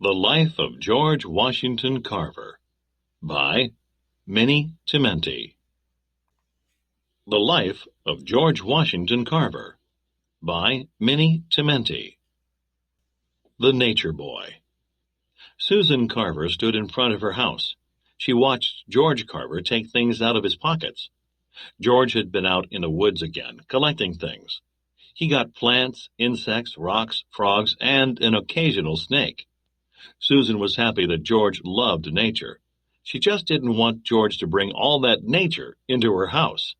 The Life of George Washington Carver by Minnie Timenti. The Life of George Washington Carver by Minnie Timenti. The Nature Boy. Susan Carver stood in front of her house. She watched George Carver take things out of his pockets. George had been out in the woods again, collecting things. He got plants, insects, rocks, frogs, and an occasional snake. Susan was happy that George loved nature. She just didn't want George to bring all that nature into her house.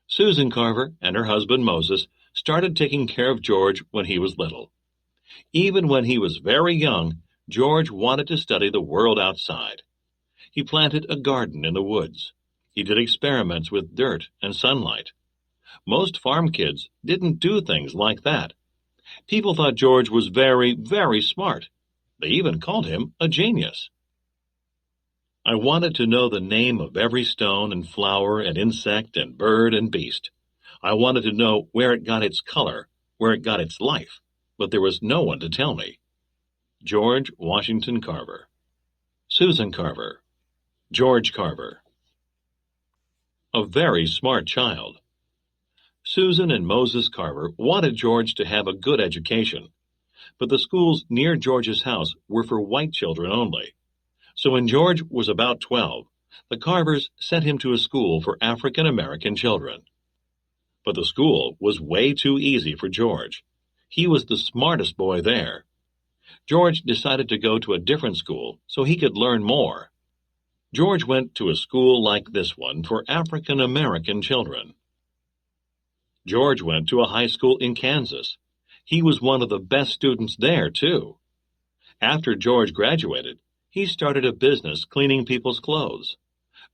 Susan Carver and her husband Moses started taking care of George when he was little. Even when he was very young, George wanted to study the world outside. He planted a garden in the woods. He did experiments with dirt and sunlight. Most farm kids didn't do things like that. People thought George was very, very smart. They even called him a genius. I wanted to know the name of every stone and flower and insect and bird and beast. I wanted to know where it got its color, where it got its life, but there was no one to tell me. George Washington Carver. Susan Carver. George Carver. A very smart child. Susan and Moses Carver wanted George to have a good education, but the schools near George's house were for white children only. So when George was about 12, the Carvers sent him to a school for African American children. But the school was way too easy for George. He was the smartest boy there. George decided to go to a different school so he could learn more. George went to a school like this one for African American children. George went to a high school in Kansas. He was one of the best students there, too. After George graduated, he started a business cleaning people's clothes.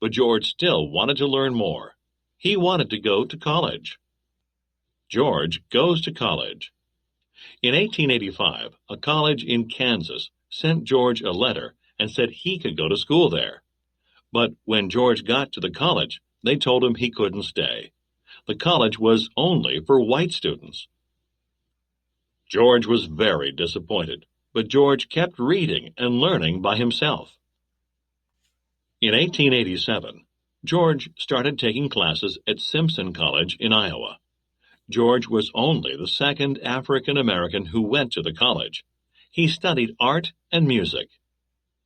But George still wanted to learn more. He wanted to go to college. George goes to college. In 1885, a college in Kansas sent George a letter and said he could go to school there. But when George got to the college, they told him he couldn't stay. The college was only for white students. George was very disappointed, but George kept reading and learning by himself. In 1887, George started taking classes at Simpson College in Iowa. George was only the second African American who went to the college. He studied art and music.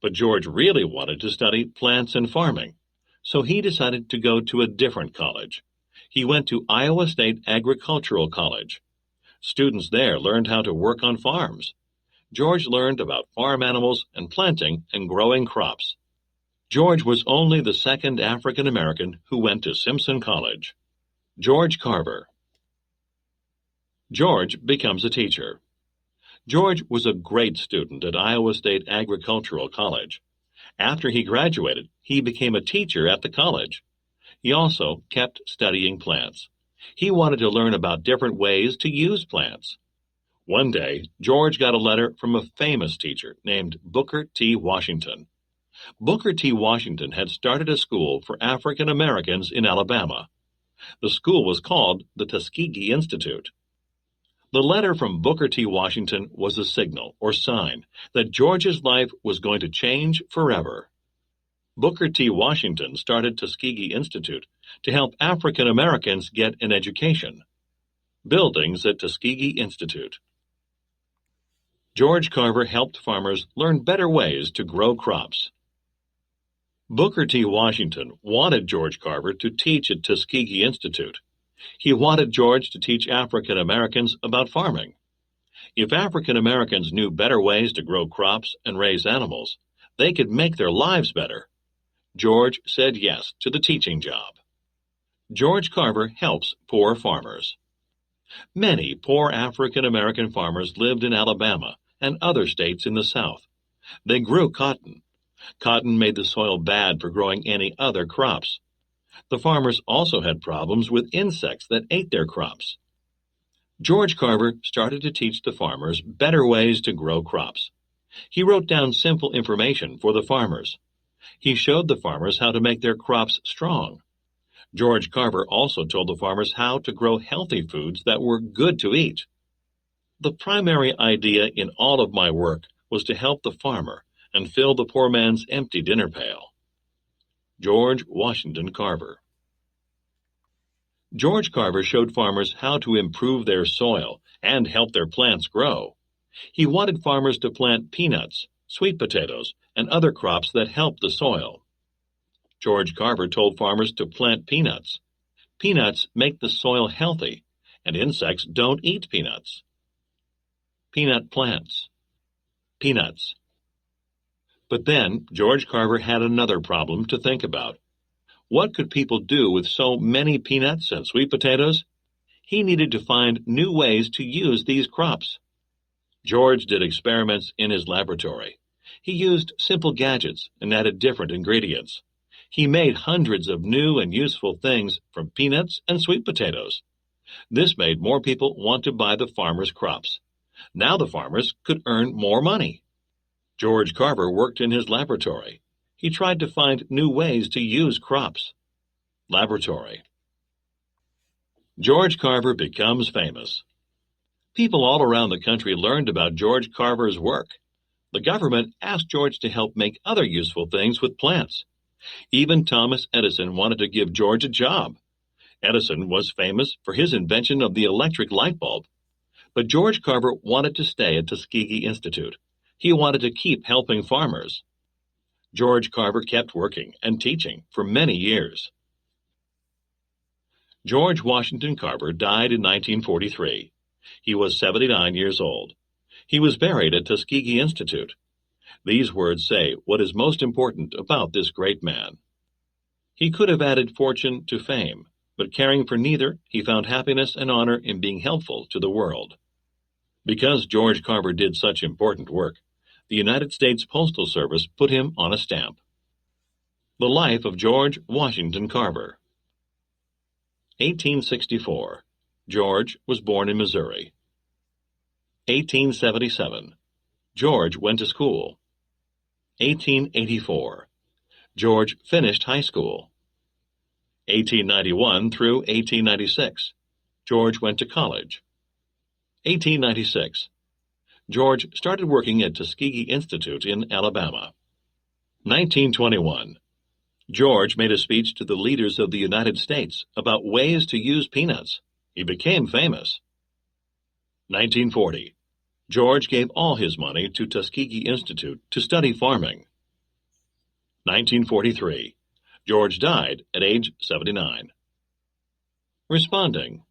But George really wanted to study plants and farming, so he decided to go to a different college. He went to Iowa State Agricultural College. Students there learned how to work on farms. George learned about farm animals and planting and growing crops. George was only the second African American who went to Simpson College. George Carver. George becomes a teacher. George was a great student at Iowa State Agricultural College. After he graduated, he became a teacher at the college. He also kept studying plants. He wanted to learn about different ways to use plants. One day, George got a letter from a famous teacher named Booker T. Washington. Booker T. Washington had started a school for African Americans in Alabama. The school was called the Tuskegee Institute. The letter from Booker T. Washington was a signal or sign that George's life was going to change forever. Booker T. Washington started Tuskegee Institute to help African Americans get an education. Buildings at Tuskegee Institute. George Carver helped farmers learn better ways to grow crops. Booker T. Washington wanted George Carver to teach at Tuskegee Institute. He wanted George to teach African Americans about farming. If African Americans knew better ways to grow crops and raise animals, they could make their lives better. George said yes to the teaching job. George Carver helps poor farmers. Many poor African American farmers lived in Alabama and other states in the South. They grew cotton. Cotton made the soil bad for growing any other crops. The farmers also had problems with insects that ate their crops. George Carver started to teach the farmers better ways to grow crops. He wrote down simple information for the farmers. He showed the farmers how to make their crops strong. George Carver also told the farmers how to grow healthy foods that were good to eat. The primary idea in all of my work was to help the farmer and fill the poor man's empty dinner pail. George Washington Carver. George Carver showed farmers how to improve their soil and help their plants grow. He wanted farmers to plant peanuts, sweet potatoes, and other crops that help the soil. George Carver told farmers to plant peanuts. Peanuts make the soil healthy, and insects don't eat peanuts. Peanut plants. Peanuts. But then George Carver had another problem to think about. What could people do with so many peanuts and sweet potatoes? He needed to find new ways to use these crops. George did experiments in his laboratory. He used simple gadgets and added different ingredients. He made hundreds of new and useful things from peanuts and sweet potatoes. This made more people want to buy the farmers' crops. Now the farmers could earn more money. George Carver worked in his laboratory. He tried to find new ways to use crops. Laboratory. George Carver becomes famous. People all around the country learned about George Carver's work. The government asked George to help make other useful things with plants. Even Thomas Edison wanted to give George a job. Edison was famous for his invention of the electric light bulb. But George Carver wanted to stay at Tuskegee Institute. He wanted to keep helping farmers. George Carver kept working and teaching for many years. George Washington Carver died in 1943. He was 79 years old. He was buried at Tuskegee Institute. These words say what is most important about this great man. He could have added fortune to fame, but caring for neither, he found happiness and honor in being helpful to the world. Because George Carver did such important work, the United States Postal Service put him on a stamp. The life of George Washington Carver. 1864. George was born in Missouri. 1877. George went to school. 1884. George finished high school. 1891 through 1896. George went to college. 1896. George started working at Tuskegee Institute in Alabama. 1921. George made a speech to the leaders of the United States about ways to use peanuts. He became famous. 1940. George gave all his money to Tuskegee Institute to study farming. 1943. George died at age 79. Responding.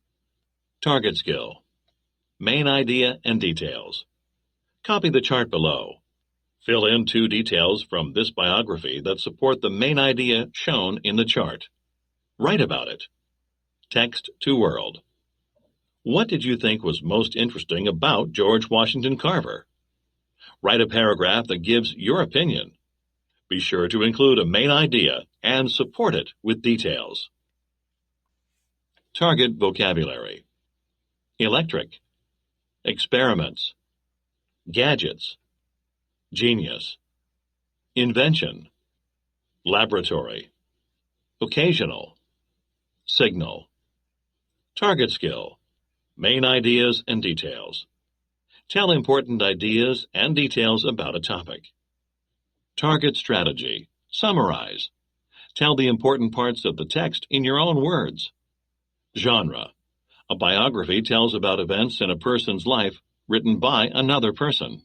Target skill. Main idea and details. Copy the chart below. Fill in 2 details from this biography that support the main idea shown in the chart. Write about it. Text to world. What did you think was most interesting about George Washington Carver? Write a paragraph that gives your opinion. Be sure to include a main idea and support it with details. Target vocabulary. Electric. Experiments. Gadgets. Genius. Invention. Laboratory. Occasional. Signal. Target skill. Main ideas and details. Tell important ideas and details about a topic. Target strategy. Summarize. Tell the important parts of the text in your own words. Genre. A biography tells about events in a person's life written by another person.